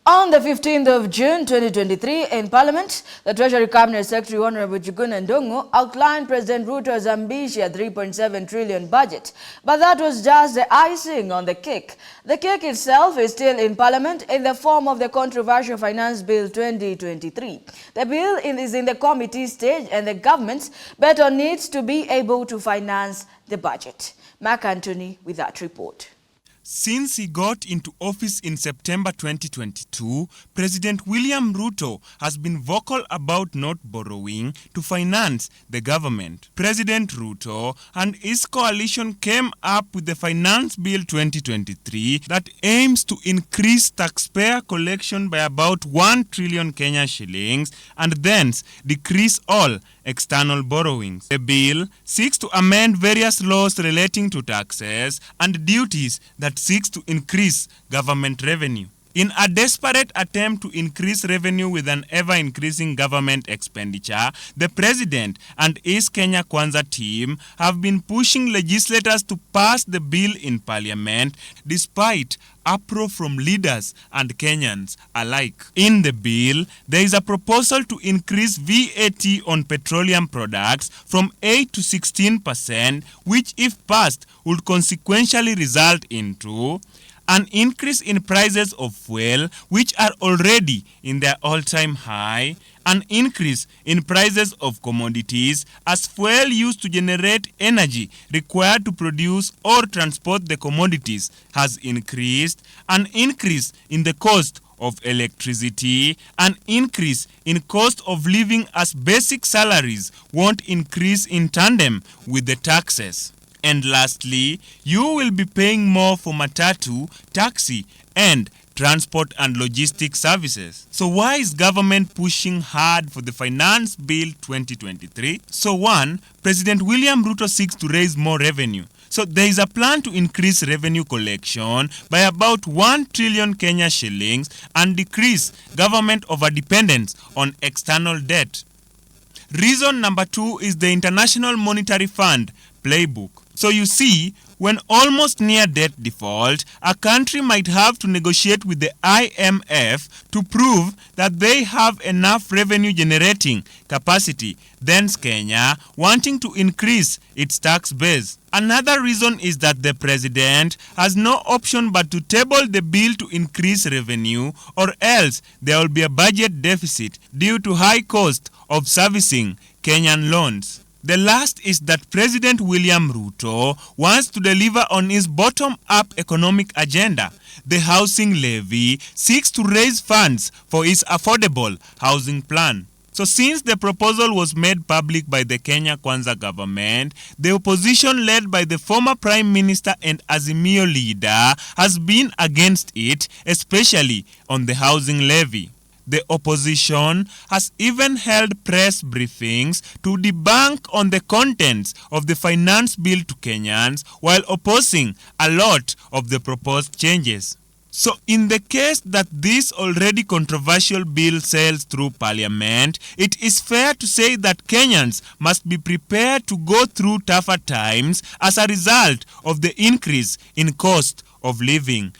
On the 15th of June 2023, in Parliament, the Treasury Cabinet Secretary Honorable Njuguna Ndung'u outlined President Ruto's ambitious 3.7 trillion budget. But that was just the icing on the cake. The cake itself is still in Parliament in the form of the controversial Finance Bill 2023. The bill is in the committee stage and the government better needs to be able to finance the budget. Mark Anthony with that report. Since he got into office in September 2022, President William Ruto has been vocal about not borrowing to finance the government. President Ruto and his coalition came up with the Finance Bill 2023 that aims to increase taxpayer collection by about 1 trillion Kenya shillings and thence decrease all external borrowings. The bill seeks to amend various laws relating to taxes and duties that seeks to increase government revenue. In a desperate attempt to increase revenue with an ever-increasing government expenditure, the president and his Kenya Kwanza team have been pushing legislators to pass the bill in parliament despite uproar from leaders and Kenyans alike. In the bill, there is a proposal to increase VAT on petroleum products from 8 to 16%, which if passed would consequentially result into an increase in prices of fuel, which are already in their all-time high, an increase in prices of commodities as fuel used to generate energy required to produce or transport the commodities has increased, an increase in the cost of electricity, an increase in cost of living as basic salaries won't increase in tandem with the taxes. And lastly, you will be paying more for matatu, taxi, and transport and logistics services. So why is government pushing hard for the Finance Bill 2023? So one, President William Ruto seeks to raise more revenue. So there is a plan to increase revenue collection by about 1 trillion Kenya shillings and decrease government overdependence on external debt. Reason number two is the International Monetary Fund playbook. So you see, when almost near debt default, a country might have to negotiate with the IMF to prove that they have enough revenue generating capacity, thence Kenya wanting to increase its tax base. Another reason is that the president has no option but to table the bill to increase revenue, or else there will be a budget deficit due to high cost of servicing Kenyan loans. The last is that President William Ruto wants to deliver on his bottom-up economic agenda. The housing levy seeks to raise funds for his affordable housing plan. So since the proposal was made public by the Kenya Kwanza government, the opposition led by the former Prime Minister and Azimio leader has been against it, especially on the housing levy. The opposition has even held press briefings to debunk on the contents of the finance bill to Kenyans while opposing a lot of the proposed changes. So in the case that this already controversial bill sails through parliament, it is fair to say that Kenyans must be prepared to go through tougher times as a result of the increase in cost of living.